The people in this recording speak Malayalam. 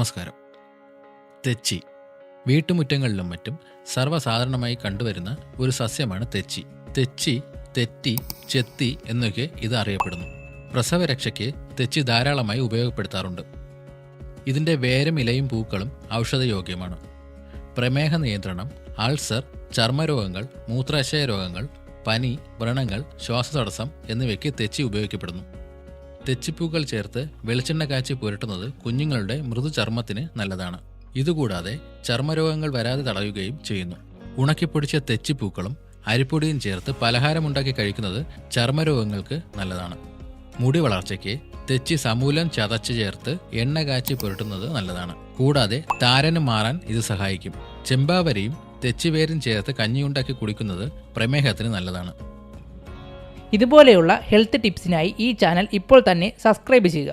നമസ്കാരം. തെച്ചി വീട്ടുമുറ്റങ്ങളിലും മറ്റും സർവ്വസാധാരണമായി കണ്ടുവരുന്ന ഒരു സസ്യമാണ് തെച്ചി. തെച്ചി, തെറ്റി, ചെത്തി എന്നൊക്കെ ഇത് അറിയപ്പെടുന്നു. പ്രസവരക്ഷയ്ക്ക് തെച്ചി ധാരാളമായി ഉപയോഗപ്പെടുത്താറുണ്ട്. ഇതിൻ്റെ വേരും ഇലയും പൂക്കളും ഔഷധയോഗ്യമാണ്. പ്രമേഹ നിയന്ത്രണം, അൾസർ, ചർമ്മരോഗങ്ങൾ, മൂത്രാശയ രോഗങ്ങൾ, പനി, വ്രണങ്ങൾ, ശ്വാസതടസ്സം എന്നിവയ്ക്ക് തെച്ചി ഉപയോഗിക്കപ്പെടുന്നു. തെച്ചിപ്പൂക്കൾ ചേർത്ത് വെളിച്ചെണ്ണ കാച്ചി പുരട്ടുന്നത് കുഞ്ഞുങ്ങളുടെ മൃദുചർമ്മത്തിന് നല്ലതാണ്. ഇതുകൂടാതെ ചർമ്മരോഗങ്ങൾ വരാതെ തടയുകയും ചെയ്യുന്നു. ഉണക്കിപ്പൊടിച്ച തെച്ചിപ്പൂക്കളും അരിപ്പൊടിയും ചേർത്ത് പലഹാരമുണ്ടാക്കി കഴിക്കുന്നത് ചർമ്മരോഗങ്ങൾക്ക് നല്ലതാണ്. മുടി വളർച്ചയ്ക്ക് തെച്ചി സമൂലം ചതച്ച് ചേർത്ത് എണ്ണ കാച്ചി പുരട്ടുന്നത് നല്ലതാണ്. കൂടാതെ താരന് മാറാൻ ഇത് സഹായിക്കും. ചെമ്പാവരിയും തെച്ചിവേരും ചേർത്ത് കഞ്ഞിയുണ്ടാക്കി കുടിക്കുന്നത് പ്രമേഹത്തിന് നല്ലതാണ്. ഇതുപോലെയുള്ള ഹെൽത്ത് ടിപ്സിനായി ഈ ചാനൽ ഇപ്പോൾ തന്നെ സബ്സ്ക്രൈബ് ചെയ്യുക.